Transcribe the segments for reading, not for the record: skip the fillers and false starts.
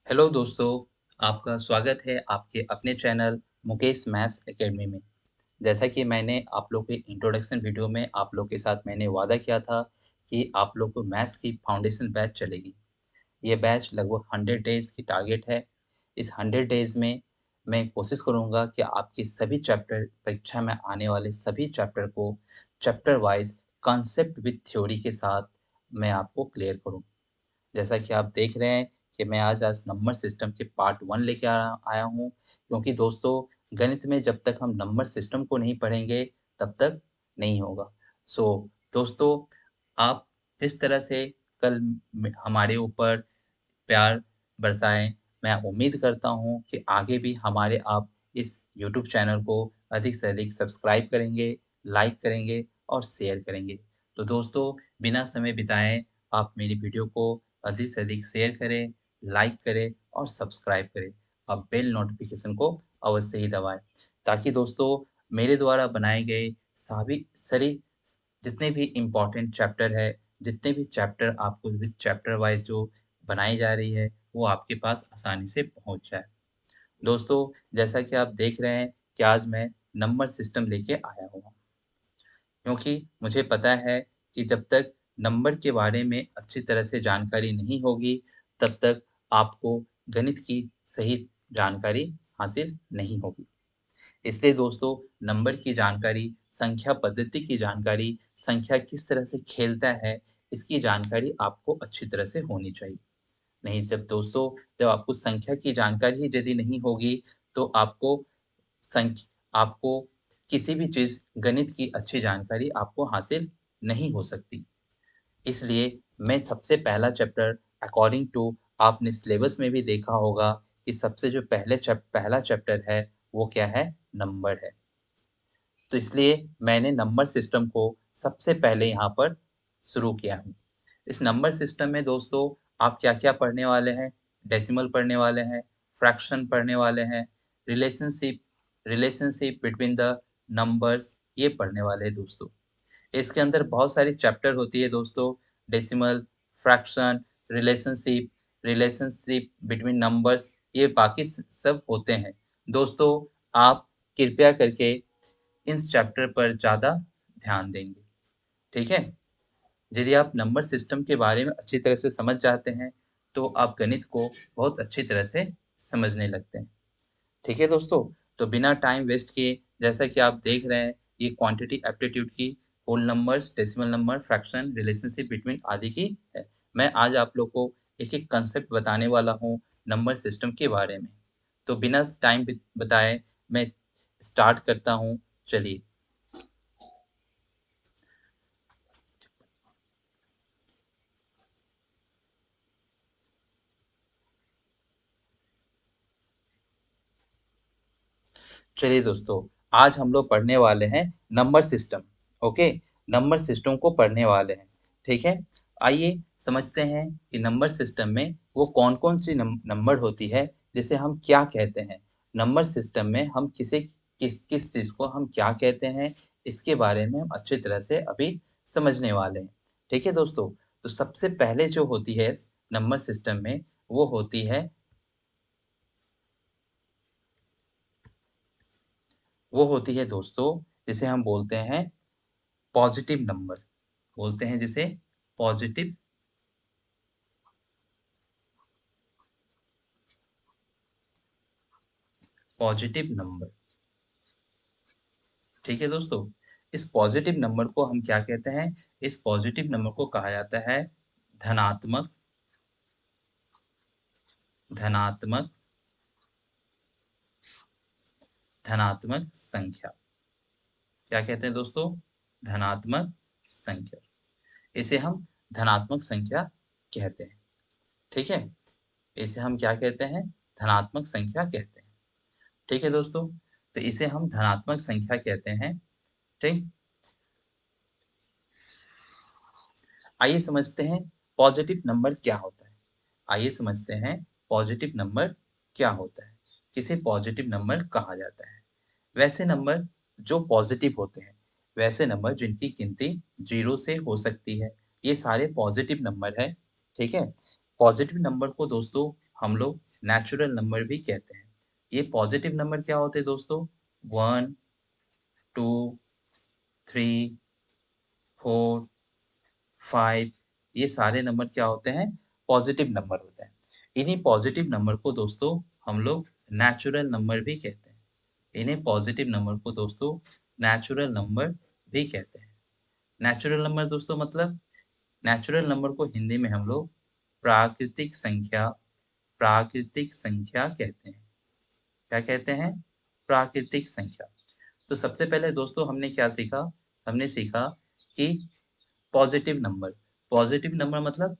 Hello दोस्तों, आपका स्वागत है आपके अपने चैनल मुकेश मैथ्स एकेडमी में। जैसा कि मैंने आप लोग के इंट्रोडक्शन वीडियो में आप लोग के साथ मैंने वादा किया था कि आप लोग को मैथ्स की फाउंडेशन बैच चलेगी। ये बैच लगभग 100 डेज़ की टारगेट है। इस 100 डेज़ में मैं कोशिश करूँगा कि आपके सभी चैप्टर परीक्षा में आने वाले सभी चैप्टर को chapter wise concept with theory के साथ मैं आपको क्लियर करूँ। जैसा कि आप देख रहे हैं कि मैं आज नंबर सिस्टम के पार्ट 1 लेके आया हूँ, क्योंकि दोस्तों गणित में जब तक हम नंबर सिस्टम को नहीं पढ़ेंगे, तब तक नहीं होगा। दोस्तों, आप जिस तरह से कल हमारे ऊपर प्यार बरसाएँ, मैं उम्मीद करता हूँ कि आगे भी हमारे आप इस यूट्यूब चैनल को अधिक से अधिक सब्सक्राइब करेंगे, लाइक करेंगे और शेयर करेंगे। तो दोस्तों, बिना समय बिताए आप मेरी वीडियो को अधिक से अधिक शेयर करें, लाइक करें और सब्सक्राइब करें। आप बेल नोटिफ़िकेशन को अवश्य ही दबाएँ, ताकि दोस्तों मेरे द्वारा बनाए गए सभी जितने भी इम्पोर्टेंट चैप्टर है, जितने भी चैप्टर आपको विद चैप्टर वाइज़ जो बनाई जा रही है, वो आपके पास आसानी से पहुँच जाए। दोस्तों, जैसा कि आप देख रहे हैं कि आज मैं नंबर सिस्टम लेके आया हूँ। क्योंकि मुझे पता है कि जब तक नंबर के बारे में अच्छी तरह से जानकारी नहीं होगी, तब तक आपको गणित की सही जानकारी हासिल नहीं होगी। इसलिए दोस्तों, नंबर की जानकारी, संख्या पद्धति की जानकारी, संख्या किस तरह से खेलता है, इसकी जानकारी आपको अच्छी तरह से होनी चाहिए। नहीं जब आपको संख्या की जानकारी ही यदि नहीं होगी, तो आपको किसी भी चीज़ गणित की अच्छी जानकारी आपको हासिल नहीं हो सकती। इसलिए मैं सबसे पहला चैप्टर अकॉर्डिंग टू आपने सिलेबस में भी देखा होगा कि सबसे जो पहला चैप्टर है, वो क्या है? नंबर है। तो इसलिए मैंने नंबर सिस्टम को सबसे पहले यहाँ पर शुरू किया हूँ। इस नंबर सिस्टम में दोस्तों आप क्या-क्या पढ़ने वाले हैं? डेसिमल पढ़ने वाले हैं, फ्रैक्शन पढ़ने वाले हैं, relationship relationship between the numbers ये पढ़ने वाले हैं दोस्तों। इसके अंदर बहुत सारी चैप्टर होती है दोस्तों, decimal, fraction, relationship, relationship between numbers ये बाकी सब होते हैं। दोस्तों, आप कृपया करके इस चैप्टर पर ज़्यादा ध्यान देंगे, ठीक है? यदि आप नंबर सिस्टम के बारे में अच्छी तरह से समझ जाते हैं, तो आप गणित को बहुत अच्छी तरह से समझने लगते हैं। ठीक है दोस्तों? तो बिना टाइम वेस्ट किए जैसा कि आप देख रहे हैं, ये क्वांटिटी एप्टीट्यूड की whole numbers, decimal number, fraction, relationship between आदि की है। मैं आज आप लोग को एक-एक कांसेप्ट बताने वाला हूँ नंबर सिस्टम के बारे में। तो बिना टाइम बताए मैं स्टार्ट करता हूँ, चलिए। चलिए दोस्तों, आज हम लोग पढ़ने वाले हैं number system, okay? Number system को पढ़ने वाले हैं, ठीक है? आइए समझते हैं कि नंबर सिस्टम में वो कौन-कौन सी नंबर होती है, जिसे हम क्या कहते हैं? नंबर सिस्टम में हम किस चीज़ को हम क्या कहते हैं, इसके बारे में हम अच्छी तरह से अभी समझने वाले हैं, ठीक है दोस्तों? तो सबसे पहले जो होती है नंबर सिस्टम में, वो होती है दोस्तों, जिसे हम बोलते हैं पॉजिटिव नंबर, बोलते हैं जिसे पॉजिटिव पॉजिटिव नंबर, ठीक है दोस्तों? इस पॉजिटिव नंबर को हम क्या कहते हैं? इस पॉजिटिव नंबर को कहा जाता है धनात्मक धनात्मक धनात्मक संख्या। क्या कहते हैं दोस्तों? धनात्मक संख्या। इसे हम धनात्मक संख्या कहते हैं, ठीक है? इसे हम क्या कहते हैं? धनात्मक संख्या कहते हैं, ठीक है दोस्तों? तो इसे हम धनात्मक संख्या कहते हैं, ठीक? आइए समझते हैं पॉजिटिव नंबर क्या होता है। आइए समझते हैं पॉजिटिव नंबर क्या होता है, किसे पॉजिटिव नंबर कहा जाता है। वैसे नंबर जो पॉजिटिव होते हैं, वैसे नंबर जिनकी गिनती 0 से हो सकती है, ये सारे पॉजिटिव नंबर है, ठीक है? पॉजिटिव नंबर को दोस्तों हम लोग नेचुरल नंबर भी कहते हैं। ये पॉजिटिव नंबर क्या होते हैं दोस्तों? 1, 2, 3, 4, 5 ये सारे नंबर क्या होते हैं? पॉजिटिव नंबर होते हैं। इन्हीं पॉजिटिव नंबर को दोस्तों हम लोग नेचुरल नंबर भी कहते हैं। इन्हें पॉजिटिव नंबर को दोस्तों नेचुरल नंबर भी कहते हैं। नेचुरल नंबर दोस्तों मतलब नेचुरल नंबर को हिंदी में हम लोग प्राकृतिक संख्या कहते हैं। क्या कहते हैं? प्राकृतिक संख्या। तो सबसे पहले दोस्तों हमने क्या सीखा? हमने सीखा कि पॉजिटिव नंबर मतलब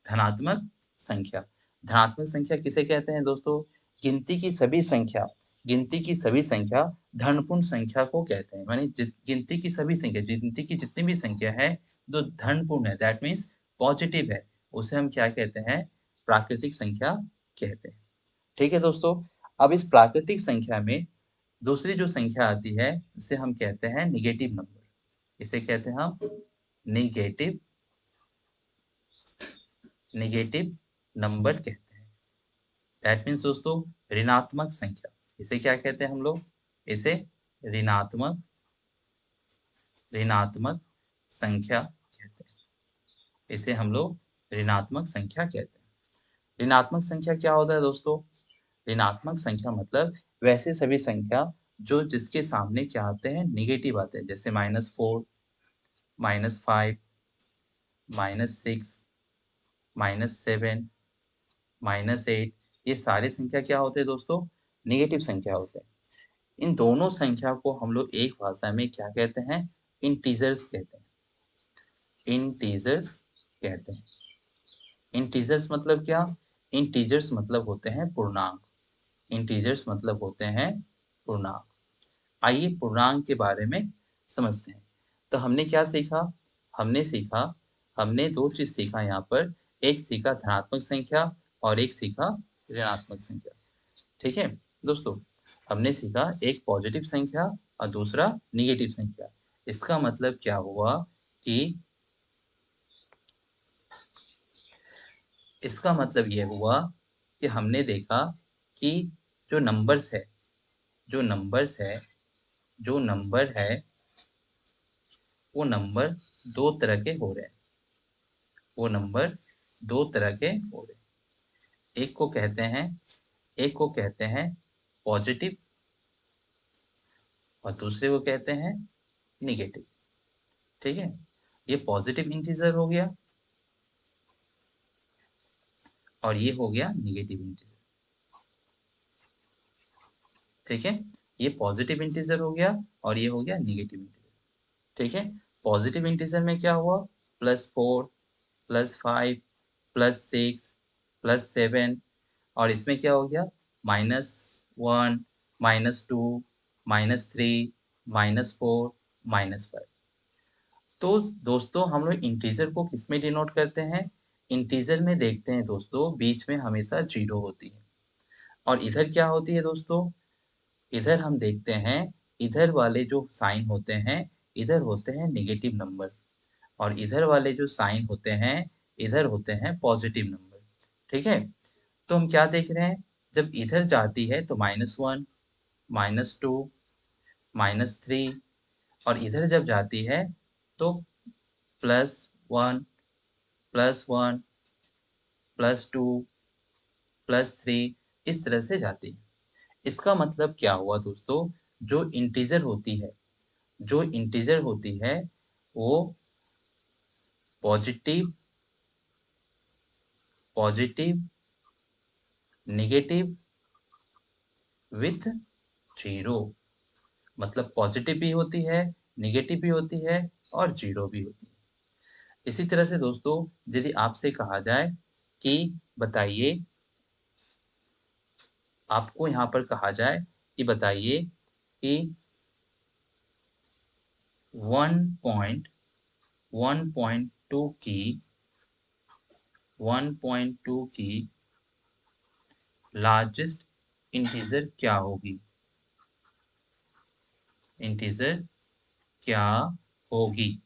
धनात्मक संख्या। धनात्मक संख्या किसे कहते हैं दोस्तों? गिनती की सभी संख्या गिनती की सभी संख्या धनपूर्ण संख्या को कहते हैं। माने गिनती की सभी संख्या, गिनती की जितनी भी संख्या है जो धनपूर्ण है, दैट मीन्स पॉजिटिव है, उसे हम क्या कहते हैं? प्राकृतिक संख्या कहते हैं। ठीक है दोस्तों। अब इस प्राकृतिक संख्या में दूसरी जो संख्या आती है उसे हम कहते हैं निगेटिव नंबर। इसे कहते हैं हम निगेटिव निगेटिव नंबर कहते हैं। दैट मीन्स दोस्तों ऋणात्मक संख्या। इसे क्या कहते हैं हम लोग? इसे ऋणात्मक ऋणात्मक संख्या कहते हैं। इसे हम लोग ऋणात्मक संख्या कहते हैं। ऋणात्मक संख्या क्या होता है दोस्तों? ऋणात्मक संख्या मतलब वैसे सभी संख्या जो जिसके सामने क्या आते हैं? नेगेटिव आते हैं। जैसे -4, -5, -6, -7, -8 ये सारे संख्या क्या होते हैं दोस्तों? नेगेटिव संख्या होते हैं। इन दोनों संख्या को हम लोग एक भाषा में क्या कहते हैं? इंटीजर्स कहते हैं। इंटीजर्स कहते हैं। इंटीजर्स मतलब क्या? इंटीजर्स मतलब होते हैं पूर्णांक। इंटीजर्स मतलब होते हैं पूर्णांक। आइए पूर्णांक के बारे में समझते हैं। तो हमने क्या सीखा? हमने दो चीज सीखा यहाँ पर। एक सीखा धनात्मक संख्या और एक सीखा ऋणात्मक संख्या। ठीक है दोस्तों। हमने सीखा एक पॉजिटिव संख्या और दूसरा निगेटिव संख्या। इसका मतलब क्या हुआ कि इसका मतलब ये हुआ कि हमने देखा कि जो नंबर्स है जो नंबर्स है जो नंबर है वो नंबर दो तरह के हो रहे हैं। वो नंबर दो तरह के हो रहे हैं। एक को कहते हैं पॉजिटिव और दूसरे को कहते हैं निगेटिव। ठीक है। ये पॉजिटिव इंटीजर हो गया और ये हो गया निगेटिव इंटीजर। ठीक है। ये पॉजिटिव इंटीजर हो गया और ये हो गया निगेटिव इंटीजर। ठीक है। पॉजिटिव इंटीजर में क्या हुआ? +4, +5, +6, +7 और इसमें क्या हो गया? -1, -2, -3, -4, -5। तो दोस्तों हम लोग इंटीजर को किसमें डिनोट करते हैं? इंटीजर में देखते हैं दोस्तों बीच में हमेशा 0 होती है। और इधर क्या होती है दोस्तों? इधर हम देखते हैं इधर वाले जो साइन होते हैं इधर होते हैं नेगेटिव नंबर और इधर वाले जो साइन होते हैं इधर होते हैं पॉजिटिव नंबर। ठीक है। तो हम क्या देख रहे हैं? जब इधर जाती है तो -1, -2, -3 और इधर जब जाती है तो +1, +1, +2, +3 इस तरह से जाती है। इसका मतलब क्या हुआ दोस्तों? जो इंटीजर होती है जो इंटीजर होती है वो पॉजिटिव पॉजिटिव नेगेटिव विथ 0 मतलब पॉजिटिव भी होती है, नेगेटिव भी होती है और 0 भी होती है। इसी तरह से दोस्तों यदि आपसे कहा जाए कि बताइए आपको यहाँ पर कहा जाए कि बताइए कि 1.1.2 की 1.2 की लार्जेस्ट इंटीजर क्या होगी? इंटीजर क्या होगी?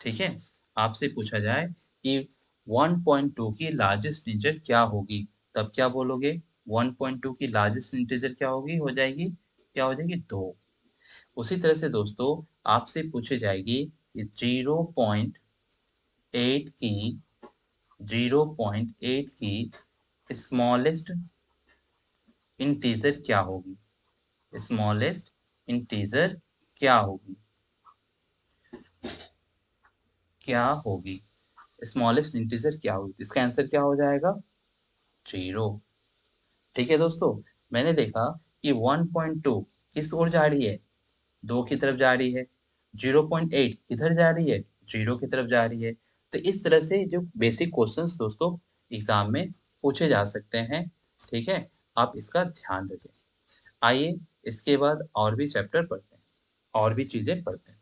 ठीक है। आपसे पूछा जाए कि 1.2 की लार्जेस्ट इंटीजर क्या होगी तब क्या बोलोगे? 1.2 की लार्जेस्ट इंटीजर क्या होगी? हो जाएगी, क्या हो जाएगी? 2। उसी तरह से दोस्तों आपसे पूछी जाएगी कि 0.8 की स्मॉलेस्ट इंटीजर क्या होगी? स्मॉलेस्ट इंटीजर क्या होगी? क्या होगी? स्मॉलेस्ट इंटीजर क्या होगी? इसका आंसर क्या हो जाएगा? 0। ठीक है दोस्तों, मैंने देखा कि 1.2 किस ओर जा रही है? 2 की तरफ जा रही है। 0.8 किधर जा रही है? 0 की तरफ जा रही है। तो इस तरह से जो बेसिक क्वेश्चंस दोस्तों एग्जाम में पूछे जा सकते हैं। ठीक है, आप इसका ध्यान रखें। आइए इसके बाद और भी चैप्टर पढ़ते हैं, और भी चीजें पढ़ते हैं।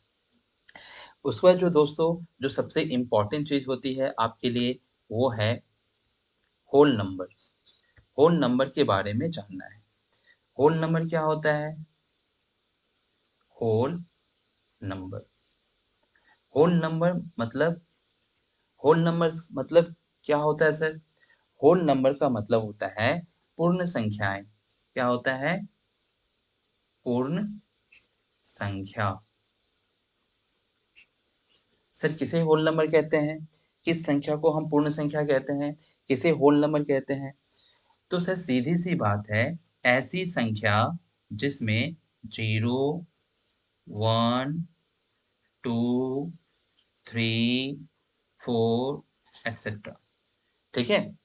उसके बाद जो दोस्तों जो सबसे इम्पोर्टेंट चीज होती है आपके लिए, वो है होल नंबर। होल नंबर के बारे में जानना है। होल नंबर क्या होता है? होल नंबर, होल नंबर मतलब, होल नंबर मतलब क्या होता है सर? होल नंबर का मतलब होता है पूर्ण संख्याएं। क्या होता है? पूर्ण संख्या। सर किसे होल नंबर कहते हैं? किस संख्या को हम पूर्ण संख्या कहते हैं? किसे होल नंबर कहते हैं? तो सर सीधी सी बात है, ऐसी संख्या जिसमें 0, 1, 2, 3, 4 एक्सेट्रा। ठीक है,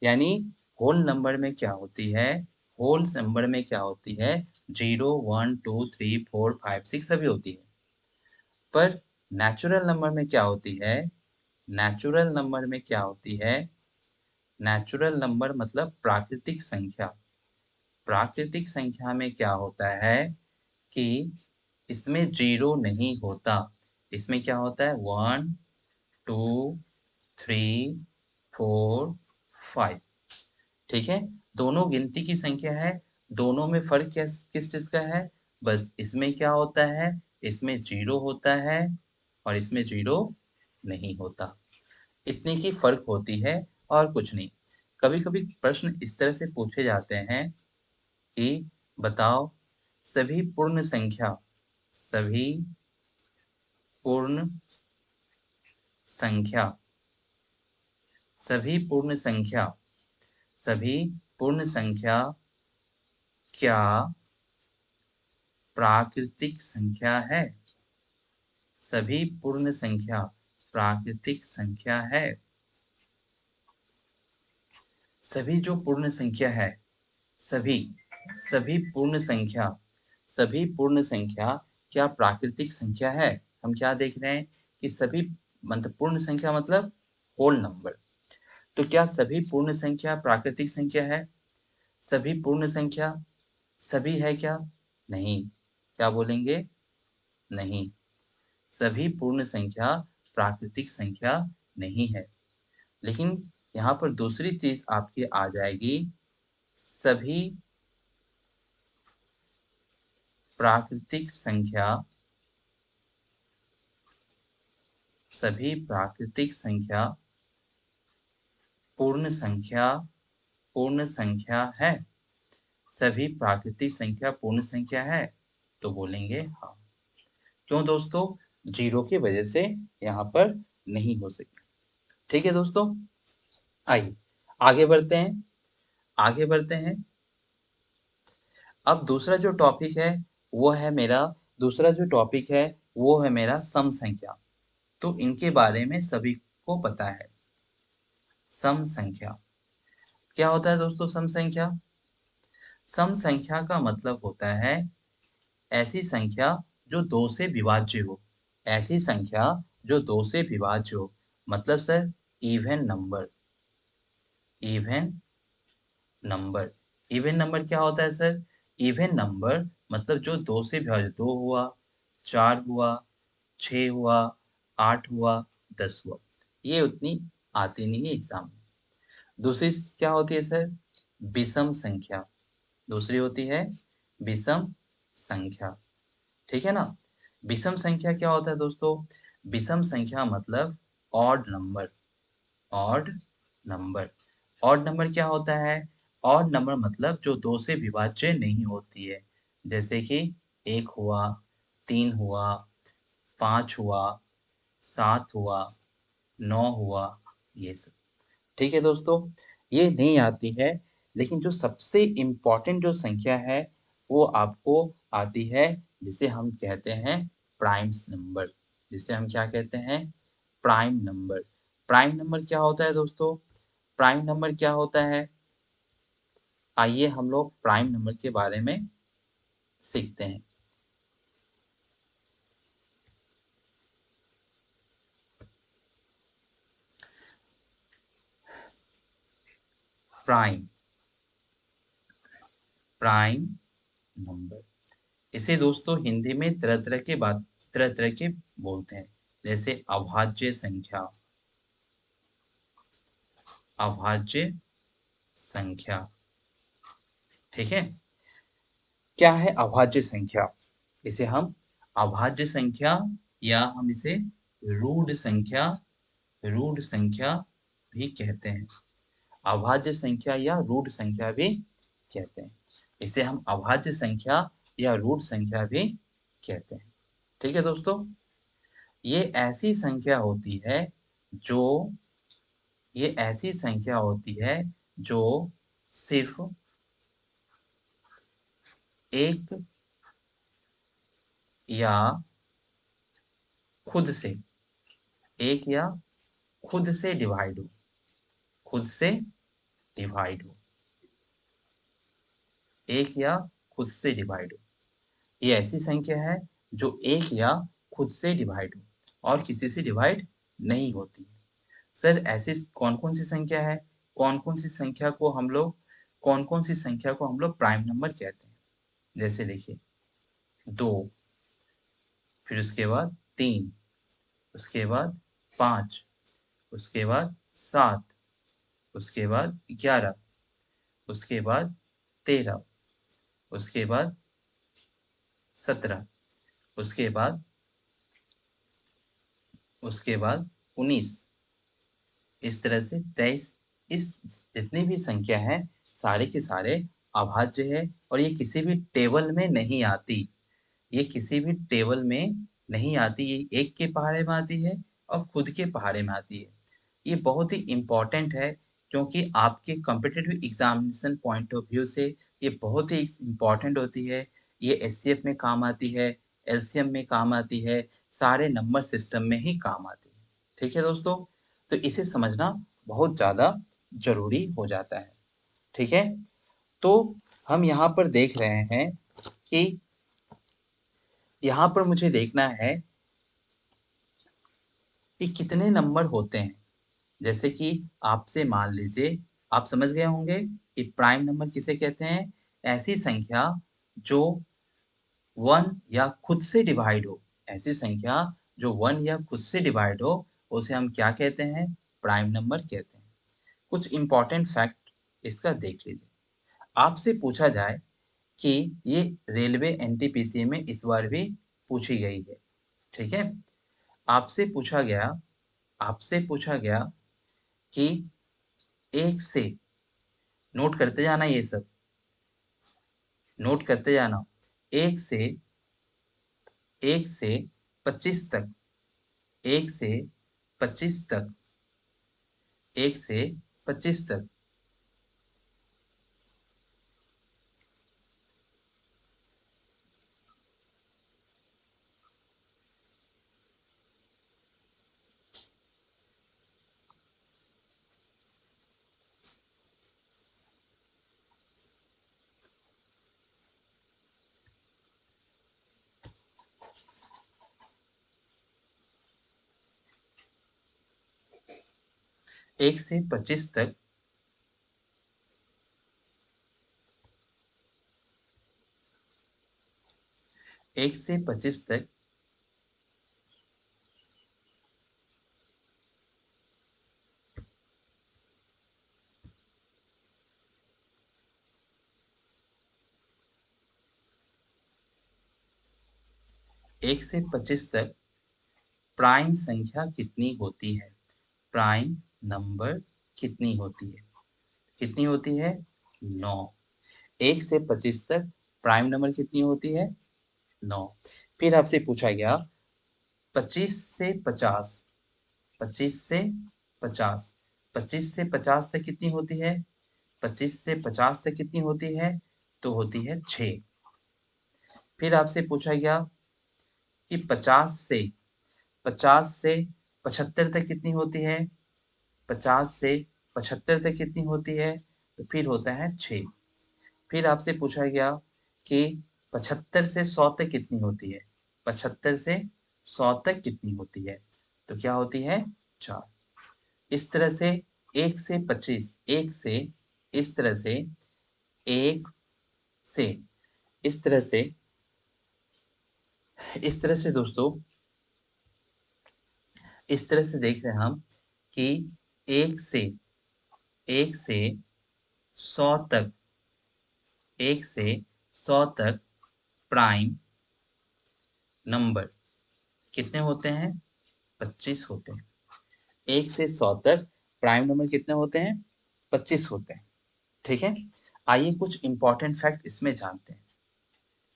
यानी होल नंबर में क्या होती है? होल नंबर में क्या होती है? 0, 1, 2, 3, 4, 5, 6 सभी होती है। पर नेचुरल नंबर में क्या होती है? नेचुरल नंबर में क्या होती है? नेचुरल नंबर मतलब प्राकृतिक संख्या। प्राकृतिक संख्या में क्या होता है कि इसमें 0 नहीं होता। इसमें क्या होता है? 1, 2, 3, 4, 5। ठीक है, दोनों गिनती की संख्या है। दोनों में फर्क किस चीज का है? बस इसमें क्या होता है? इसमें 0 होता है और इसमें 0 नहीं होता। इतनी की फर्क होती है और कुछ नहीं। कभी कभी प्रश्न इस तरह से पूछे जाते हैं कि बताओ सभी पूर्ण संख्या, सभी पूर्ण संख्या, सभी पूर्ण संख्या, सभी पूर्ण संख्या क्या प्राकृतिक संख्या है? सभी पूर्ण संख्या प्राकृतिक संख्या है? सभी जो पूर्ण संख्या है, सभी सभी पूर्ण संख्या, सभी पूर्ण संख्या क्या प्राकृतिक संख्या है? हम क्या देख रहे हैं कि सभी मतलब पूर्ण संख्या मतलब होल नंबर। तो क्या सभी पूर्ण संख्या प्राकृतिक संख्या है? सभी पूर्ण संख्या सभी है क्या? नहीं। क्या बोलेंगे? नहीं, सभी पूर्ण संख्या प्राकृतिक संख्या नहीं है। लेकिन यहाँ पर दूसरी चीज आपकी आ जाएगी, सभी प्राकृतिक संख्या, सभी प्राकृतिक संख्या पूर्ण संख्या, पूर्ण संख्या है। सभी प्राकृतिक संख्या पूर्ण संख्या है? तो बोलेंगे हाँ। क्यों दोस्तों? 0 की वजह से यहाँ पर नहीं हो सके। ठीक है दोस्तों, आइए आगे बढ़ते हैं, आगे बढ़ते हैं। अब दूसरा जो टॉपिक है वो है मेरा, दूसरा जो टॉपिक है वो है मेरा सम संख्या। तो इनके बारे में सभी को पता है। सम संख्या क्या होता है दोस्तों? सम संख्या, सम संख्या का मतलब होता है ऐसी संख्या जो 2 से विभाज्य हो। ऐसी संख्या जो 2 से विभाज्य हो, मतलब sir even number. Even number, even number क्या होता है सर? इवन नंबर मतलब जो 2 से विभाज्य, 2 हुआ, 4 हुआ, 6 हुआ, 8 हुआ, 10 हुआ। ये उतनी आती नहीं है एग्जाम में। दूसरी क्या होती है सर? विषम संख्या। दूसरी होती है विषम संख्या। ठीक है ना? विषम संख्या क्या होता है दोस्तों? विषम संख्या मतलब odd number. Odd number, odd number क्या होता है? ऑड नंबर मतलब जो 2 से विभाज्य नहीं होती है। जैसे कि 1 हुआ, 3 हुआ, 5 हुआ, 7 हुआ, 9 हुआ, ये सब। ठीक है दोस्तों, ये नहीं आती है, लेकिन जो सबसे इम्पोर्टेंट जो संख्या है, वो आपको आती है, जिसे हम कहते हैं प्राइम्स नंबर। जिसे हम क्या कहते हैं? Prime number. प्राइम नंबर क्या होता है दोस्तों? प्राइम नंबर क्या होता है? आइए हम लोग प्राइम नंबर के बारे में सीखते हैं। प्राइम प्राइम नंबर, इसे दोस्तों हिंदी में तरह-तरह के बोलते हैं। जैसे अभाज्य संख्या, अभाज्य संख्या, ठीक है? क्या है अभाज्य संख्या? इसे हम अभाज्य संख्या या हम इसे रूढ़ संख्या भी कहते हैं। अभाज्य संख्या या रूढ़ संख्या भी कहते हैं। इसे हम अभाज्य संख्या या रूढ़ संख्या भी कहते हैं। ठीक है दोस्तों? ये ऐसी संख्या होती है जो ये ऐसी संख्या होती है जो सिर्फ एक या खुद से एक या खुद से डिवाइड हो, खुद से डिवाइड हो, एक या खुद से डिवाइड हो। ये ऐसी संख्या है जो एक या खुद से डिवाइड हो और किसी से डिवाइड नहीं होती। सर ऐसी कौन-कौन सी संख्या है? कौन-कौन सी संख्या को हम लोग कौन-कौन सी संख्या को हम लोग प्राइम नंबर कहते हैं? जैसे देखिए 2, फिर उसके बाद 3, उसके बाद 5, उसके बाद 7, उसके बाद 11, उसके बाद 13, उसके बाद 17, उसके बाद 19, इस तरह से 23। इस जितनी भी संख्या है, सारे के सारे अभाज्य है और ये किसी भी टेबल में नहीं आती। ये किसी भी टेबल में नहीं आती, ये एक के पहाड़े में आती है और खुद के पहाड़े में आती है। ये बहुत ही इम्पोर्टेंट है क्योंकि आपके competitive examination point of view से ये बहुत ही इम्पोर्टेंट होती है। ये एचसीएफ में काम आती है, एलसीएम में काम आती है, सारे नंबर सिस्टम में ही काम आती है। ठीक है दोस्तों? तो इसे समझना बहुत ज़्यादा ज़रूरी हो जाता है। ठीक है? तो हम यहाँ पर देख रहे हैं कि यहाँ पर मुझे देखना है कि कितने नंबर होते हैं। जैसे कि आपसे मान लीजिए, आप समझ गए होंगे कि प्राइम नंबर किसे कहते हैं? ऐसी संख्या जो 1 या खुद से डिवाइड हो। ऐसी संख्या जो 1 या खुद से डिवाइड हो, उसे हम क्या कहते हैं? प्राइम नंबर कहते हैं। कुछ इम्पोर्टेंट फैक्ट इसका देख लीजिए। आपसे पूछा जाए कि ये रेलवे एनटीपीसी में इस बार भी पूछी गई है। ठीक है? आपसे पूछा गया आपसे पूछा गया कि 1 से नोट करते जाना ये सब, नोट करते जाना। 1 से 1 से 25 तक, 1 से 25 तक, 1 से 25 तक 1 से 25 तक 1 से 25 तक 1 से 25 तक प्राइम संख्या कितनी होती है? प्राइम नंबर कितनी होती है? कितनी होती है? 9। 1 से 25 तक प्राइम नंबर कितनी होती है? 9। फिर आपसे पूछा गया 25 से 50, 25 से 50, 25 से 50 तक कितनी होती है? 25 से 50 तक कितनी होती है? तो होती है 6। फिर आपसे पूछा गया कि 50 से 75 तक कितनी होती है? 50 से 75 तक कितनी होती है? तो फिर होता है 6। फिर आपसे पूछा गया कि 75 से 100 तक कितनी होती है? 75 से 100 तक कितनी होती है? तो क्या होती है? 4। इस तरह से 1 से 25, 1 से इस तरह से 1 से इस तरह से इस तरह से दोस्तों इस तरह से देख रहे हैं हम कि 1 से 1 से 100 तक 1 से 100 तक प्राइम नंबर कितने होते हैं? 25 होते हैं। 1 से 100 तक प्राइम नंबर कितने होते हैं? 25 होते हैं। ठीक है? आइए कुछ इंपॉर्टेंट फैक्ट इसमें जानते हैं।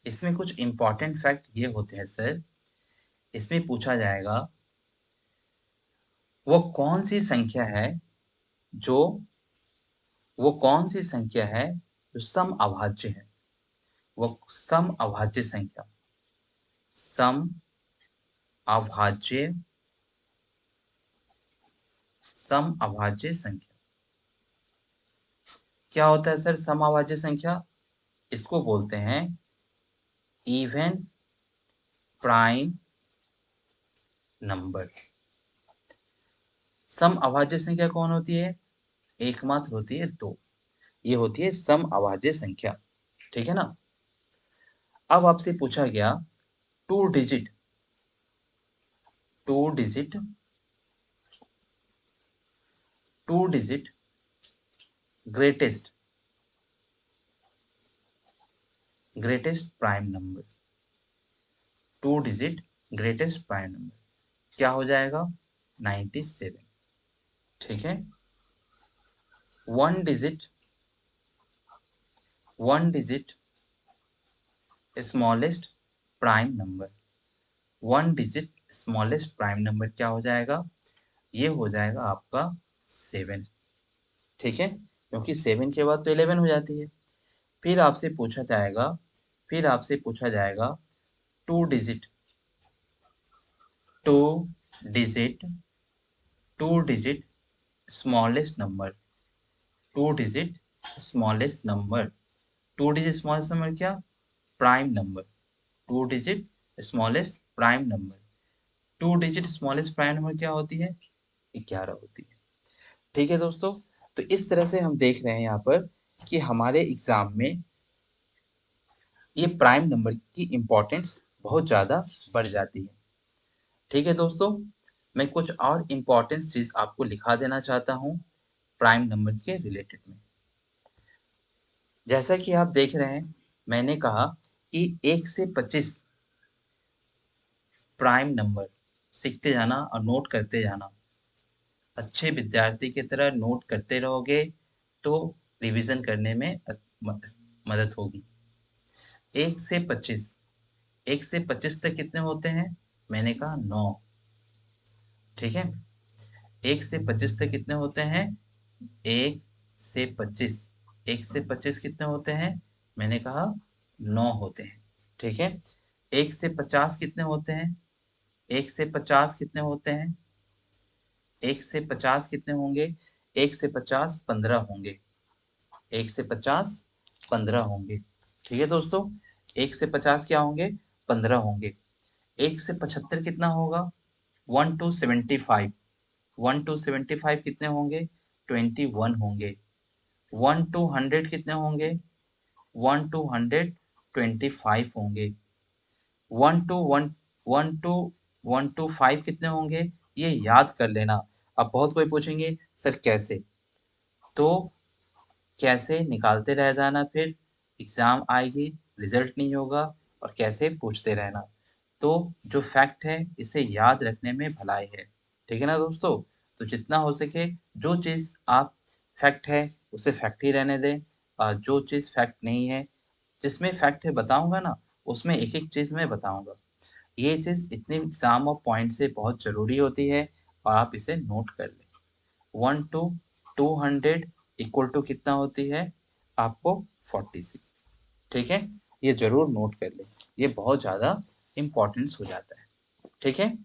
इसमें कुछ इंपॉर्टेंट फैक्ट ये होते हैं सर, इसमें पूछा जाएगा वो कौन सी संख्या है जो वो कौन सी संख्या है जो सम अभाज्य है? वो सम अभाज्य संख्या सम अभाज्य सम अभाज्य संख्या क्या होता है सर सम अभाज्य संख्या? इसको बोलते हैं इवन प्राइम नंबर। सम अभाज्य संख्या कौन होती है? एकमात्र होती है 2। ये होती है सम अभाज्य संख्या। ठीक है ना? अब आपसे पूछा गया to digit two digit two digit greatest greatest prime number. Two digit greatest prime number क्या हो जाएगा? 97। ठीक है? One digit one digit smallest prime number. One digit smallest prime number क्या हो जाएगा? ये हो जाएगा आपका 7। ठीक है? क्योंकि 7 के बाद तो 11 हो जाती है। फिर आपसे पूछा जाएगा फिर आपसे पूछा जाएगा two digit two digit two digit smallest number. Two digit smallest number two digit smallest number क्या? Prime number. Two digit smallest prime number two digit smallest prime number क्या होती है? 11 होती है। ठीक है दोस्तों? तो इस तरह से हम देख रहे हैं यहाँ पर कि हमारे एग्जाम में ये प्राइम नंबर की इम्पोर्टेंस बहुत ज़्यादा बढ़ जाती है। ठीक है दोस्तों? मैं कुछ और इम्पोर्टेंट चीज़ आपको लिखा देना चाहता हूँ प्राइम नंबर के रिलेटेड में। जैसा कि आप देख रहे हैं, मैंने कहा कि 1 से 25 प्राइम नंबर सीखते जाना और नोट करते जाना। अच्छे विद्यार्थी की तरह नोट करते रहोगे तो रिवीजन करने में मदद होगी। 1 से 25 1 से 25 तक कितने होते हैं? मैंने कहा 9। ठीक है? 1 से 25 तक कितने होते हैं? 1 से 25 1 से 25 कितने होते हैं? मैंने कहा 9 होते हैं। ठीक है? 1 से 50 कितने होते हैं? 1 से 50 कितने होते हैं? 1 से 50 कितने होंगे? 1 से 50 15 होंगे। 1 से 50 15 होंगे। ठीक है दोस्तों? 1 से 50 क्या होंगे? 15 होंगे। 1 से 75 कितना होगा? 1 टू 75 1 टू 75 कितने होंगे? 21 होंगे। 1 टू 100 कितने होंगे? 1 टू 100 25 होंगे। 1 टू 1 1 टू 1 टू 5 कितने होंगे? ये याद कर लेना। अब बहुत कोई पूछेंगे सर कैसे? तो कैसे निकालते रह जाना, फिर एग्ज़ाम आएगी, रिज़ल्ट नहीं होगा और कैसे पूछते रहना। तो जो फैक्ट है इसे याद रखने में भलाई है। ठीक है ना दोस्तों? तो जितना हो सके जो चीज़ आप फैक्ट है उसे फैक्ट ही रहने दें जो चीज़ फैक्ट नहीं है, जिसमें फैक्ट है बताऊँगा ना, उसमें एक-एक चीज़ मैं बताऊँगा। ये चीज़ इतनी एग्ज़ाम और पॉइंट से बहुत ज़रूरी होती है और आप इसे नोट कर लें। 1 टू 200 इक्वल टू कितना होती है? आपको 46, ठीक है? ये ज़रूर नोट कर लें। ये बहुत ज़्यादा इम्पोर्टेंस हो जाता है, ठीक है?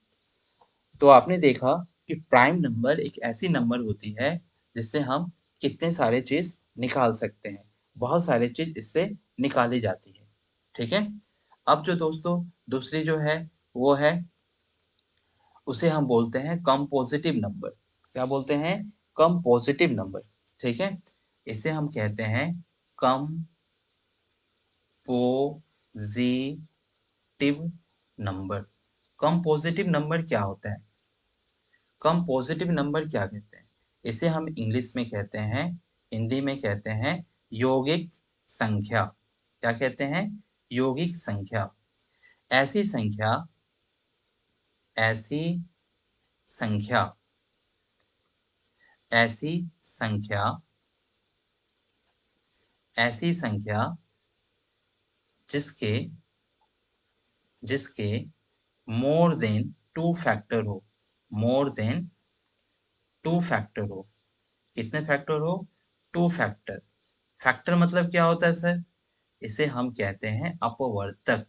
तो आपने देखा कि प्राइम नंबर एक ऐसी नंबर होती है जिससे हम कितने सारे चीज़ निकाल सकते हैं। बहुत सारी चीज़ इससे निकाली जाती है, ठीक है? अब जो दोस्तों दूसरी जो है वो है, उसे हम बोलते हैं कम नंबर। क्या बोलते हैं? कम पॉजिटिव नंबर, ठीक है? इसे हम कहते हैं कम पॉजिटिव नंबर। कम पॉजिटिव नंबर क्या होता है? कम पॉजिटिव नंबर क्या कहते हैं? इसे हम इंग्लिश में कहते हैं, हिंदी में कहते हैं यौगिक संख्या। क्या कहते हैं? यौगिक संख्या। ऐसी संख्या ऐसी संख्या ऐसी संख्या ऐसी संख्या जिसके जिसके मोर देन 2 फैक्टर हो। मोर देन 2 फैक्टर हो। कितने फैक्टर हो? 2 फैक्टर। फैक्टर मतलब क्या होता है सर? इसे हम कहते हैं अपवर्तक।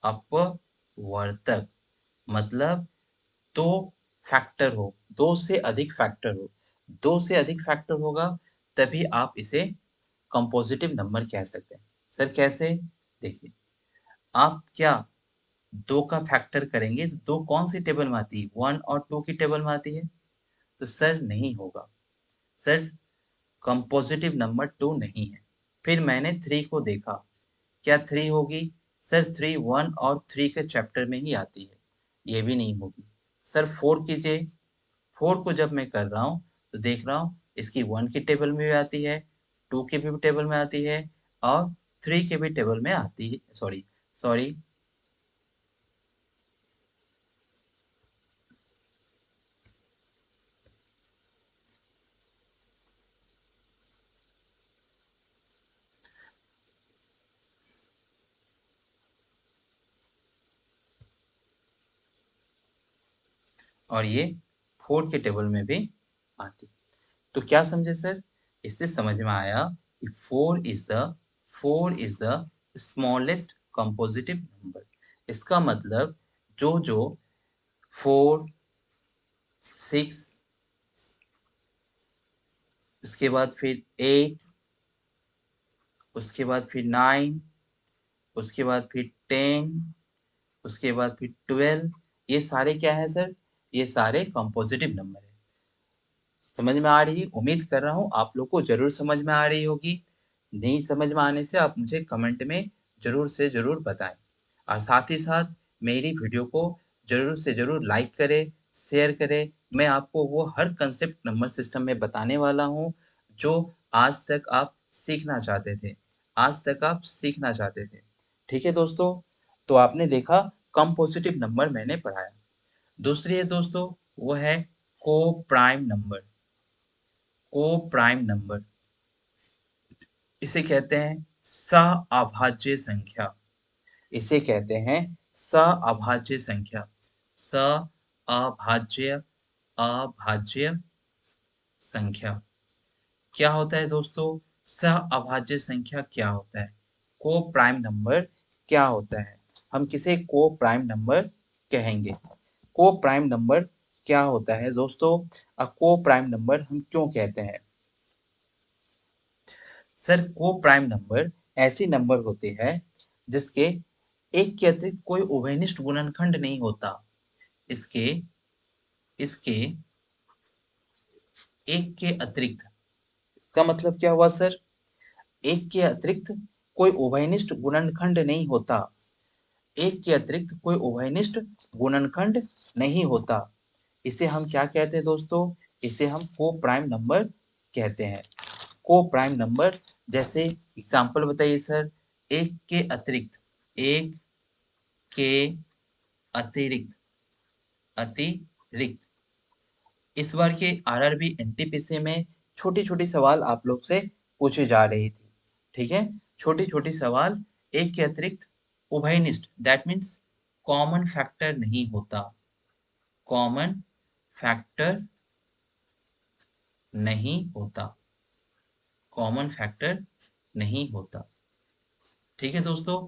अपवर्तक मतलब 2 फैक्टर हो, 2 से अधिक फैक्टर हो। 2 से अधिक फैक्टर होगा तभी आप इसे कंपोजिटिव नंबर कह सकते हैं। सर कैसे? देखिए, आप क्या 2 का फैक्टर करेंगे तो 2 कौन-सी टेबल में आती है? 1 और 2 की टेबल में आती है? तो सर नहीं होगा। सर कंपोजिटिव नंबर 2 नहीं है। फिर मैंने 3 को देखा, क्या 3 होगी? सर 3 1 और 3 के चैप्टर में ही आती है, ये भी नहीं होगी। सर 4 कीजिए, 4 को जब मैं कर रहा हूँ, तो देख रहा हूँ इसकी 1 की टेबल में भी आती है, 2 की भी टेबल में आती है और 3 के भी टेबल में आती है सॉरी, सॉरी और ये 4 के टेबल में भी आती है। तो क्या समझे सर? इससे समझ में आया कि 4 इज़ द स्मॉलेस्ट कंपोजिटिव नंबर। इसका मतलब जो 4, 6 उसके बाद फिर 8 उसके बाद फिर 9 उसके बाद फिर 10 उसके बाद फिर 12 ये सारे क्या है सर? ये सारे कंपोजिटिव नंबर है। समझ में आ रही है? उम्मीद कर रहा हूँ आप लोग को ज़रूर समझ में आ रही होगी। नहीं समझ में आने से आप मुझे कमेंट में ज़रूर से ज़रूर बताएँ। और साथ ही साथ मेरी वीडियो को ज़रूर से ज़रूर लाइक करें, शेयर करें। मैं आपको वो हर कांसेप्ट नंबर सिस्टम में बताने वाला हूँ, जो आज तक आप सीखना चाहते थे। आज तक आप सीखना चाहते थे। ठीक है दोस्तों? तो आपने देखा कम-पॉज़िटिव नंबर मैंने पढ़ाया। दूसरी है दोस्तों, वो है को-प्राइम नंबर। को-प्राइम नंबर इसे कहते हैं सअभाज्य संख्या। इसे कहते हैं सअभाज्य संख्या। सअभाज्य अभाज्य संख्या। क्या होता है दोस्तों? सअभाज्य संख्या क्या होता है? को-प्राइम नंबर क्या होता है? हम किसे को-प्राइम नंबर कहेंगे? को-प्राइम नंबर क्या होता है दोस्तों? को-प्राइम नंबर हम क्यों कहते हैं? सर को-प्राइम नंबर ऐसी नंबर होती है जिसके एक के अतिरिक्त कोई उभयनिष्ठ गुणनखंड नहीं होता। इसके इसके एक के अतिरिक्त इसका मतलब क्या हुआ सर? एक के अतिरिक्त कोई उभयनिष्ठ गुणनखंड नहीं होता। एक के अतिरिक्त कोई उभयनिष्ठ गुणनखंड नहीं होता। इसे हम क्या कहते हैं दोस्तों? इसे हम को-प्राइम नंबर कहते हैं। को-प्राइम नंबर जैसे एग्ज़ाम्पल बताइए सर? एक के अतिरिक्त, एक के अतिरिक्त, अतिरिक्त। इस बार के आरआरबी एनटीपीसी में छोटी-छोटी सवाल आप लोग से पूछी जा रही थी। ठीक है, छोटी छोटी सवाल एक के अतिरिक्त उभयनिष्ठ दैट मीन्स कॉमन फैक्टर नहीं होता, कॉमन फैक्टर नहीं होता, कॉमन फैक्टर नहीं होता। ठीक है दोस्तों,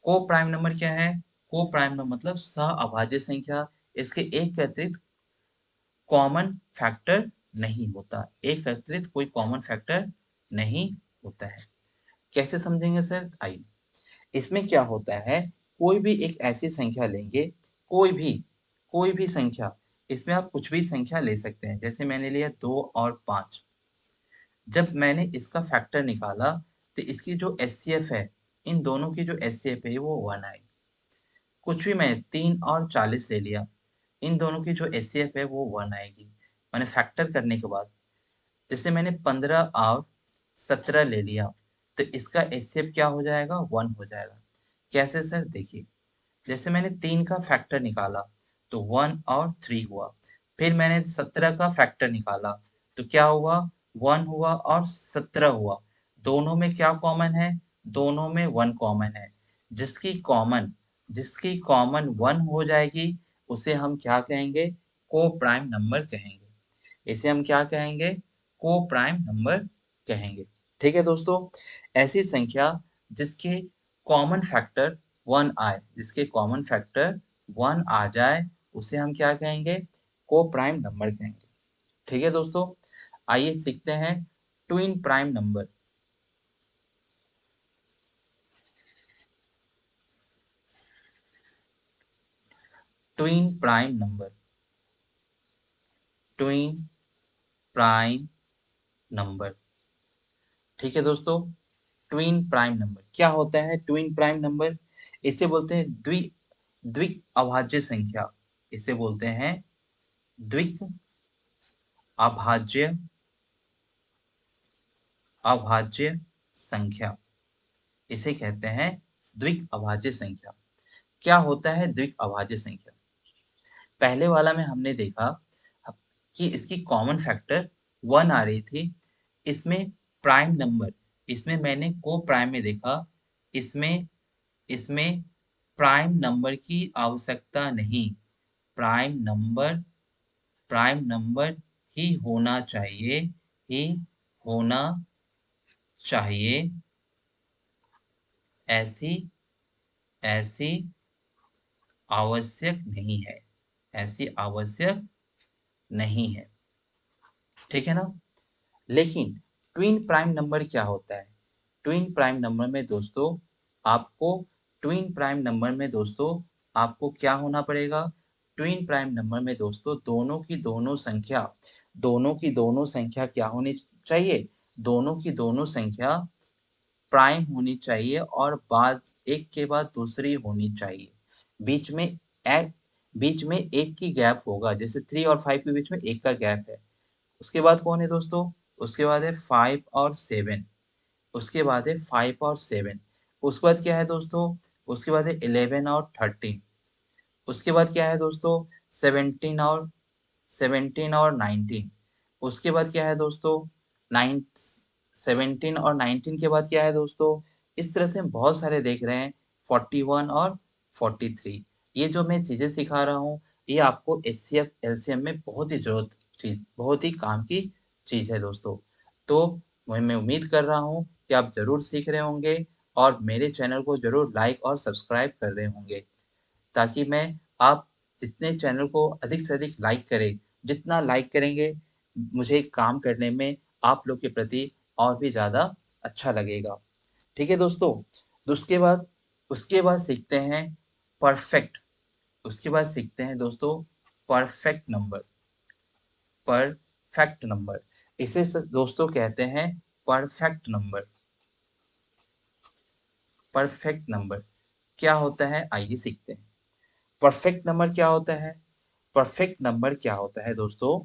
को प्राइम नंबर क्या है? को प्राइम नंबर मतलब सह-अभाज्य संख्या, इसके एक के अतिरिक्त कॉमन फैक्टर नहीं होता, एक अतिरिक्त कोई कॉमन फैक्टर नहीं होता है। कैसे समझेंगे सर? आइए, इसमें क्या होता है, कोई भी एक ऐसी संख्या लेंगे, कोई भी संख्या, इसमें आप कुछ भी संख्या ले सकते हैं, जैसे मैंने लिया 2 और 5। जब मैंने इसका फैक्टर निकाला तो इसकी जो एचसीएफ है, इन दोनों की जो एचसीएफ है वो 1 आई। कुछ भी मैंने 3 और 40 ले लिया, इन दोनों की जो एचसीएफ है वो 1 आएगी। मैंने फैक्टर करने के बाद जैसे मैंने 15 और 17 ले लिया, तो इसका एचसीएफ क्या हो जाएगा? 1 हो जाएगा। कैसे सर? देखिए, जैसे मैंने 3 का फैक्टर निकाला तो 1 और 3 हुआ। फिर मैंने 17 का फैक्टर निकाला तो क्या हुआ? 1 हुआ और 17 हुआ। दोनों में क्या कॉमन है? दोनों में 1 कॉमन है। जिसकी कॉमन 1 हो जाएगी उसे हम क्या कहेंगे? को प्राइम नंबर कहेंगे। इसे हम क्या कहेंगे? को प्राइम नंबर कहेंगे। ठीक है दोस्तों, ऐसी संख्या जिसके कॉमन फैक्टर 1 आए, जिसके कॉमन फैक्टर 1 आ जाए उसे हम क्या कहेंगे? को प्राइम नंबर कहेंगे। ठीक है दोस्तों, आइए सीखते हैं twin prime number. Twin prime number, twin prime number. ठीक है दोस्तों, ट्विन प्राइम नंबर क्या होता है? ट्विन प्राइम नंबर इसे बोलते हैं द्विक अभाज्य संख्या, इसे बोलते हैं द्विक अभाज्य अभाज्य संख्या, इसे कहते हैं द्विक अभाज्य संख्या। क्या होता है द्विक अभाज्य संख्या? पहले वाला में हमने देखा कि इसकी कॉमन फैक्टर 1 आ रही थी, इसमें प्राइम नंबर, इसमें मैंने को प्राइम में देखा, इसमें इसमें प्राइम नंबर की आवश्यकता नहीं, प्राइम नंबर प्राइम नंबर ही होना चाहिए, ही होना चाहिए, ऐसी ऐसी आवश्यक नहीं है, ऐसी आवश्यक नहीं है। ठीक है ना? लेकिन ट्विन प्राइम नंबर क्या होता है? ट्विन प्राइम नंबर में दोस्तों आपको ट्विन प्राइम नंबर में दोस्तों आपको क्या होना पड़ेगा? ट्विन प्राइम नंबर में दोस्तों दोनों की दोनों संख्या क्या होनी चाहिए? दोनों की दोनों संख्या प्राइम होनी चाहिए और बाद एक के बाद दूसरी होनी चाहिए। बीच में एक बीच में एक की गैप होगा, जैसे 3 और 5 के बीच में एक का गैप है। उसके बाद कौन है दोस्तों? उसके बाद है 5 और 7, उसके बाद है 5 और 7, उसके बाद क्या है दोस्तों? उसके बाद है 11 और 13, उसके बाद क्या है दोस्तों? 17 और 19, उसके बाद क्या है दोस्तों? 9 17 और 19 के बाद क्या है दोस्तों? इस तरह से हम बहुत सारे देख रहे हैं, 41 और 43। ये जो मैं चीज़ें सिखा रहा हूँ, ये आपको एचसीएफ, एलसीएम में बहुत ही काम की चीज़ है दोस्तों। तो मैं उम्मीद कर रहा हूँ कि आप ज़रूर सीख रहे होंगे और मेरे चैनल को ज़रूर लाइक और सब्सक्राइब कर रहे होंगे। ताकि मैं आप जितने चैनल को अधिक से अधिक लाइक करें, जितना लाइक करेंगे, मुझे काम करने में आप लोग के प्रति और भी ज़्यादा अच्छा लगेगा। ठीक है दोस्तों? तो उसके बाद सीखते हैं परफेक्ट, उसके बाद सीखते हैं दोस्तों परफेक्ट नंबर, परफेक्ट नंबर। इसे दोस्तों कहते हैं परफेक्ट नंबर। परफेक्ट नंबर क्या होता है? आइए सीखते हैं। परफेक्ट नंबर क्या होता है? परफेक्ट नंबर क्या होता है दोस्तों?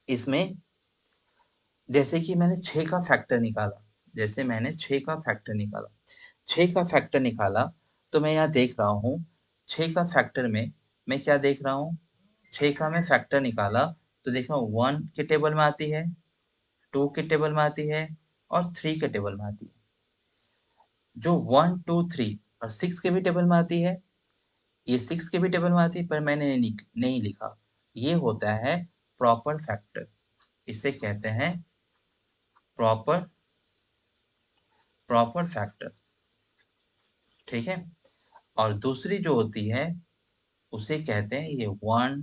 इसमें जैसे कि मैंने 6 का फैक्टर निकाला, जैसे मैंने 6 का फैक्टर निकाला, 6 का फैक्टर निकाला, तो मैं यहाँ देख रहा हूँ 6 का फैक्टर में मैं क्या देख रहा हूँ? 6 का मैं फैक्टर निकाला तो देख रहा हूँ 1 के टेबल में आती है, 2 के टेबल में आती है और 3 के टेबल में आती है। जो 1, 2, 3 और 6 के भी टेबल में आती है, ये 6 के भी टेबल में आती है, पर मैंने नहीं लिखा। ये होता है प्रॉपर फैक्टर। इसे कहते हैं प्रॉपर प्रॉपर फैक्टर। ठीक है। और दूसरी जो होती है उसे कहते हैं ये 1,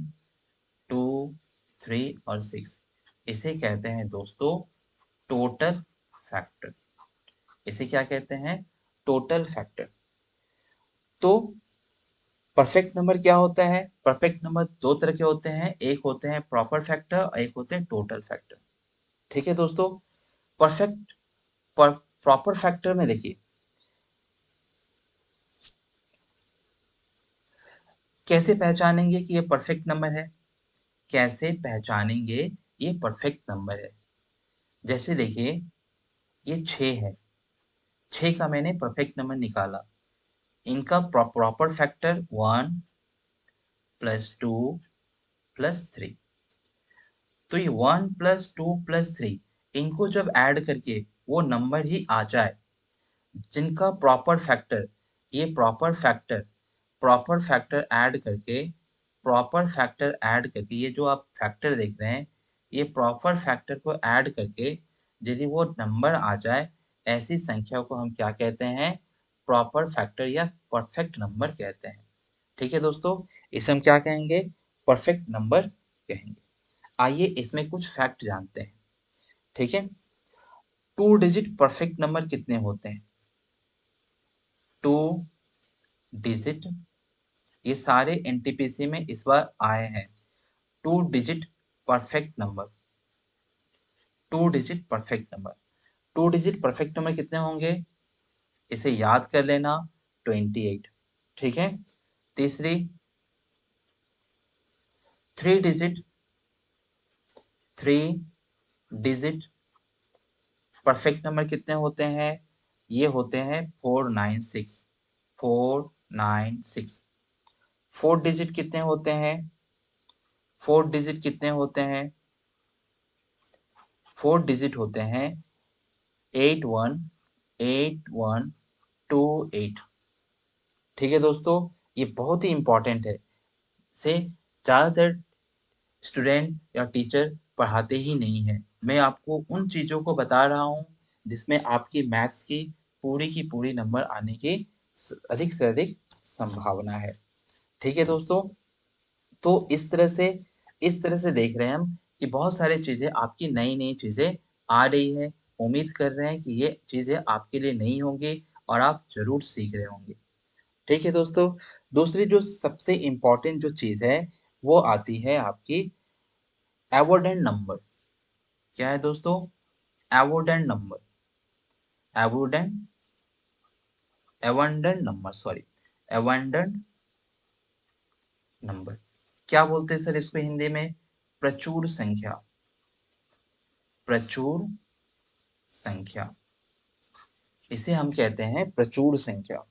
2, 3 और 6। इसे कहते हैं दोस्तों टोटल फैक्टर। इसे क्या कहते हैं? Total factor. तो परफेक्ट नंबर क्या होता है? परफेक्ट नंबर दो तरह के होते हैं, एक होते हैं प्रॉपर फैक्टर और एक होते हैं टोटल फैक्टर। ठीक है दोस्तों। परफेक्ट प्रॉपर फैक्टर में देखिए कैसे पहचानेंगे कि ये परफेक्ट नंबर है। कैसे पहचानेंगे ये परफेक्ट नंबर है? जैसे देखिए ये 6 है, 6 का मैंने परफेक्ट नंबर निकाला। इनका प्रॉपर फैक्टर 1 प्लस 2 प्लस 3। तो ये 1 प्लस 2 प्लस 3 इनको जब ऐड करके वो नंबर ही आ जाए जिनका प्रॉपर फैक्टर ऐड करके ये जो आप फैक्टर देख रहे हैं, ये प्रॉपर फैक्टर को ऐड करके यदि वो नंबर आ जाए, ऐसी संख्या को हम क्या कहते हैं? प्रॉपर फैक्टर या परफेक्ट नंबर कहते हैं। ठीक है दोस्तों, इसे हम क्या कहेंगे? परफेक्ट नंबर कहेंगे। आइए इसमें कुछ फैक्ट जानते हैं। ठीक है। 2 डिजिट परफेक्ट नंबर कितने होते हैं? 2 डिजिट, ये सारे एनटीपीसी में इस बार आए हैं। 2 digit perfect number, 2 digit perfect number. 2 digit perfect number कितने होंगे? इसे याद कर लेना, 28। ठीक है। तीसरी 3 डिजिट, 3 डिजिट परफेक्ट नंबर कितने होते हैं? ये होते हैं 496, 496। 4 डिजिट कितने होते हैं? 4 डिजिट कितने होते हैं? 4 डिजिट होते हैं 818128। ठीक है दोस्तों, ये बहुत ही इंपॉर्टेंट है। से ज़्यादातर स्टूडेंट या टीचर पढ़ाते ही नहीं है। मैं आपको उन चीज़ों को बता रहा हूँ जिसमें आपकी मैथ्स की पूरी नंबर आने की अधिक से अधिक संभावना है। ठीक है दोस्तों। तो इस तरह से देख रहे हैं हम कि बहुत सारी चीज़ें आपकी नई-नई चीज़ें आ रही है। उम्मीद कर रहे हैं कि ये चीज़ें आपके लिए नई होंगी और आप ज़रूर सीख रहे होंगे। ठीक है दोस्तों। दूसरी जो सबसे इम्पोर्टेंट जो चीज़ है, वो आती है आपकी एवोडेंड नंबर। क्या है दोस्तों? Abundant number. Abundant abundant number, sorry, abundant number. क्या बोलते हैं सर इसको हिंदी में? प्रचुर संख्या। प्रचुर संख्या, इसे हम कहते हैं प्रचुर संख्या।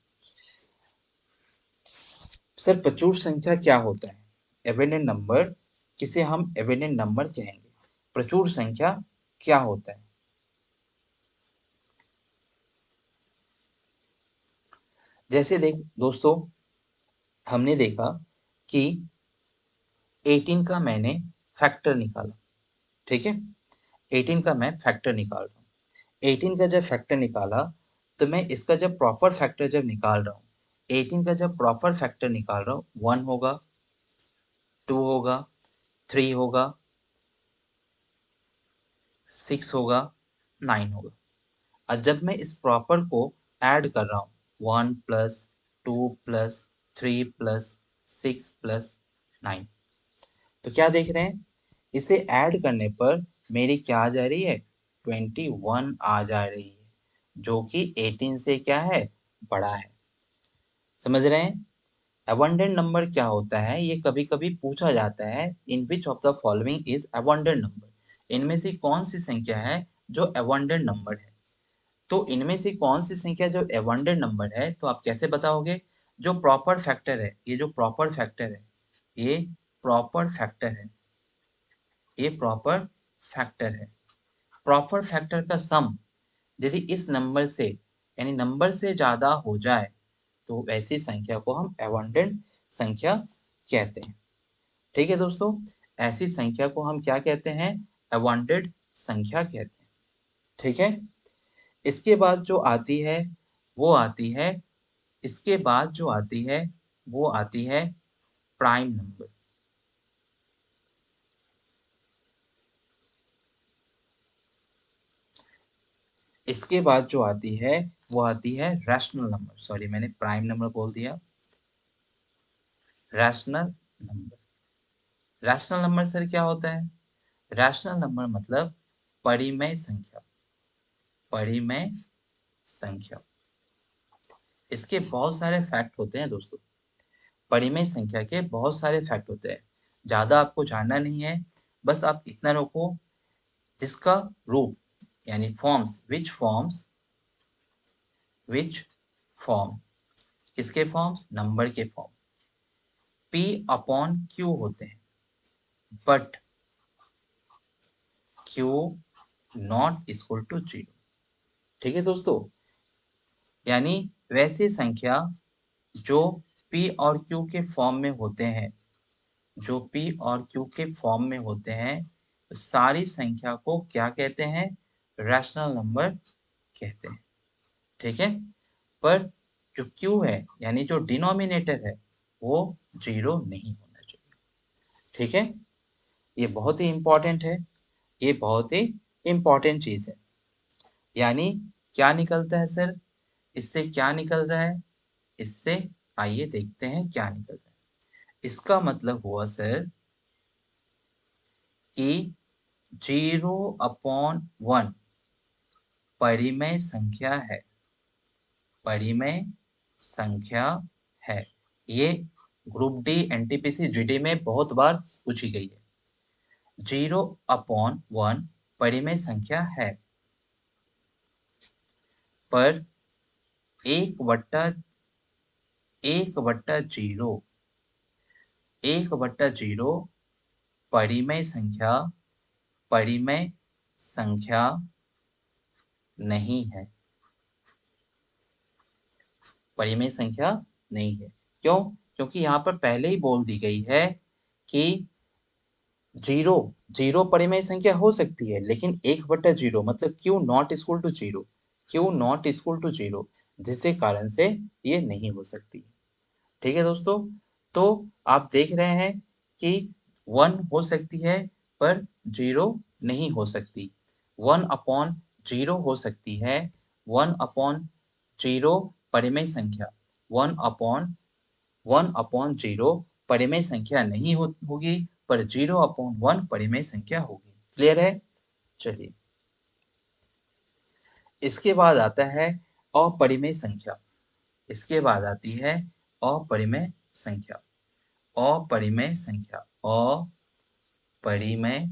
सर प्रचुर संख्या क्या होता है? एविडेंट नंबर, किसे हम एविडेंट नंबर कहेंगे। प्रचुर संख्या क्या होता है? जैसे देख दोस्तों, हमने देखा कि 18 का मैंने फैक्टर निकाला। ठीक है। 18 का मैं फैक्टर निकाल रहा हूँ। 18 का जब फैक्टर निकाला, तो मैं इसका जब प्रॉपर फैक्टर जब निकाल रहा हूँ, 18 का जब प्रॉपर फैक्टर निकाल रहा हूँ, 1 होगा, 2 होगा, 3 होगा, 6 होगा, 9 होगा। और जब मैं इस प्रॉपर को ऐड कर रहा हूँ, 1 प्लस 2 प्लस 3 प्लस 6 प्लस 9, तो क्या देख रहे हैं? इसे ऐड करने पर मेरी क्या आ जा रही है? 21 आ जा रही है, जो कि 18 से क्या है? बड़ा है। समझ रहे हैं? अबंडेंट नंबर क्या होता है? ये कभी-कभी पूछा जाता है, in which of the following is abundant number? इनमें से कौन सी संख्या है जो अबंडेंट नंबर है? तो इनमें से कौन सी संख्या जो अबंडेंट नंबर है, तो आप कैसे बताओगे? जो प्रॉपर फैक्टर है, ये जो प्रॉपर फैक्टर है, ये प्रॉपर फैक्टर है, ये प्रॉपर फैक्टर है। प्रॉपर फैक्टर का सम यदि इस नंबर से यानी नंबर से ज़्यादा हो जाए तो ऐसी संख्या को हम अबंडेंट संख्या कहते हैं। ठीक है दोस्तों, ऐसी संख्या को हम क्या कहते हैं? अबंडेंट संख्या कहते हैं। ठीक है, इसके बाद जो आती है वो आती है इसके बाद जो आती है वो आती है प्राइम नंबर। इसके बाद जो आती है वो आती है रैशनल नंबर। सॉरी, मैंने प्राइम नंबर बोल दिया, rational number. Rational number sir क्या होता है? रैशनल नंबर मतलब परिमेय संख्या। परिमेय संख्या, इसके बहुत सारे फैक्ट होते हैं दोस्तों। परिमेय संख्या के बहुत सारे फैक्ट होते हैं, ज़्यादा आपको जानना नहीं है, बस आप इतना रखो, जिसका रूप यानी फॉर्म्स, विच फॉर्म, किसके फॉर्म्स? नंबर के फॉर्म p अपॉन q होते हैं, but q not equal to 0। ठीक है दोस्तों, यानी वैसी संख्या जो p और q के फॉर्म में होते हैं, जो p और q के फॉर्म में होते हैं, तो सारी संख्या को क्या कहते हैं? रैशनल नंबर कहते हैं। ठीक है, पर जो q है यानी जो डिनोमिनेटर है वो 0 नहीं होना चाहिए। ठीक है, ये बहुत ही इंपॉर्टेंट है, ये बहुत ही इंपॉर्टेंट चीज है। यानी क्या निकलता है सर? इससे क्या निकल रहा है? इससे आइए देखते हैं क्या निकल रहा है। इसका मतलब हुआ सर कि 0/1 परिमेय संख्या है। परिमेय संख्या है, ये ग्रुप डी एनटीपीसी जीडी में बहुत बार पूछी गई है। 0/1 परिमेय संख्या है, पर 1/0 1/0 परिमेय संख्या नहीं है। परिमेय संख्या नहीं है, क्यों? क्योंकि यहाँ पर पहले ही बोल दी गई है कि जीरो परिमेय संख्या हो सकती है, लेकिन 1/0 मतलब q नॉट इक्वल टू 0, जिसके कारण से ये नहीं हो सकती। ठीक है दोस्तों, तो आप देख रहे हैं कि 1 हो सकती है पर 0 नहीं हो सकती। 1/0 हो सकती है, 1/0 परिमेय संख्या, 1/0 परिमेय संख्या नहीं होगी, पर 0/1 परिमेय संख्या होगी। क्लियर है? चलिए, इसके बाद आता है अपरिमेय संख्या। इसके बाद आती है अपरिमेय संख्या। अपरिमेय संख्या, अपरिमेय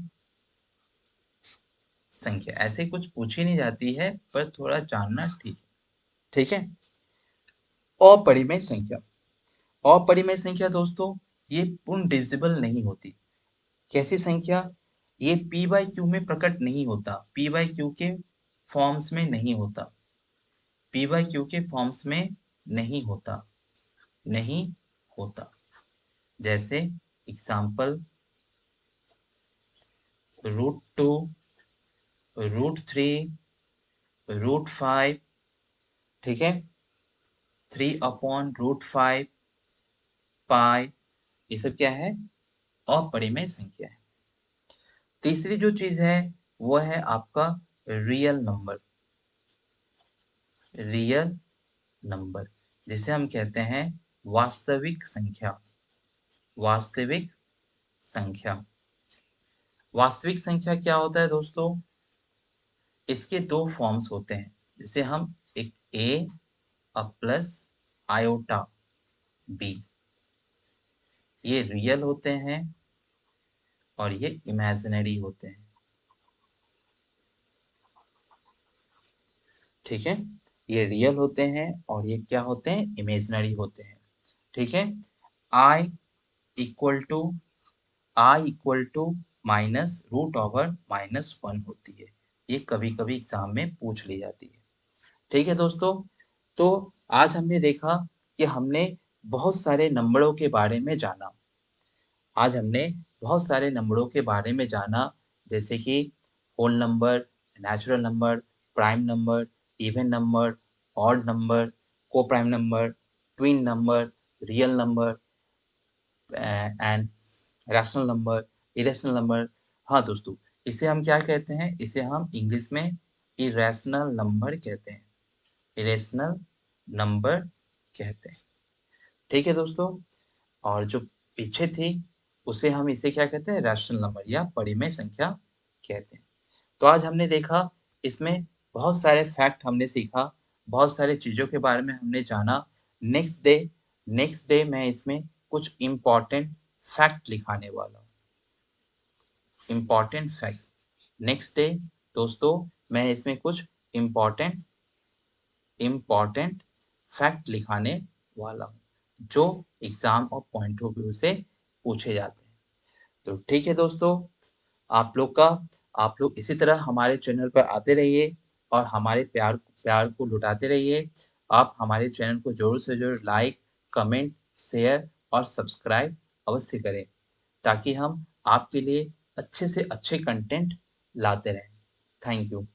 संख्या ऐसे कुछ पूछी नहीं जाती है, पर थोड़ा जानना ठीक है। ठीक है, अपरिमेय संख्या। अपरिमेय संख्या दोस्तों, ये पूर्ण डिविजिबल नहीं होती। कैसी संख्या? ये p बाई क्यू में प्रकट नहीं होता, p बाई क्यू के फॉर्म्स में नहीं होता, p बाई क्यू के फॉर्म्स में नहीं होता, नहीं होता। जैसे एग्जाम्पल √2, √3, √5। ठीक है, 3/√5, पाई, ये सब क्या है? अपरिमेय संख्या है। तीसरी जो चीज है वो है आपका रियल नंबर। रियल नंबर, जिसे हम कहते हैं वास्तविक संख्या। वास्तविक संख्या, वास्तविक संख्या क्या होता है दोस्तों? इसके दो फॉर्म्स होते हैं, जिसे हम एक ए प्लस आयोटा बी, ये रियल होते हैं और ये इमेजिनरी होते हैं। ठीक है, ये रियल होते हैं और ये क्या होते हैं? इमेजिनरी होते हैं। ठीक है, आई इक्वल टू -√1 होती है। ये कभी कभी एग्जाम में पूछ ली जाती है। ठीक है दोस्तों, तो आज हमने देखा कि हमने बहुत सारे नंबरों के बारे में जाना। आज हमने बहुत सारे नंबरों के बारे में जाना, जैसे कि whole number, natural number, prime number, even number, odd number, coprime number, twin number, real number and rational number, irrational number. हाँ दोस्तों, इसे हम क्या कहते हैं? इसे हम इंग्लिश में इरेशनल नंबर कहते हैं। इरेशनल नंबर कहते हैं। ठीक है दोस्तों? और जो पीछे थी, उसे हम इसे क्या कहते हैं? रैशनल नंबर या परिमेय संख्या कहते हैं। तो आज हमने देखा, इसमें बहुत सारे फैक्ट हमने सीखा, बहुत सारी चीज़ों के बारे में हमने जाना। नेक्स्ट डे मैं इसमें कुछ इम्पोर्टेंट फैक्ट लिखाने वाला हूँ। Important facts. नेक्स्ट डे दोस्तों, मैं इसमें कुछ इम्पोर्टेंट इम्पोर्टेंट फैक्ट लिखाने वाला हूँ, जो एग्ज़ाम और पॉइंट ऑफ व्यू से पूछे जाते हैं। तो ठीक है दोस्तों, आप लोग का आप लोग इसी तरह हमारे चैनल पर आते रहिए और हमारे प्यार प्यार को लुटाते रहिए। आप हमारे चैनल को ज़रूर से ज़रूर लाइक, कमेंट, शेयर और सब्सक्राइब अवश्य करें, ताकि हम आपके लिए अच्छे से अच्छे कंटेंट लाते रहें। Thank you.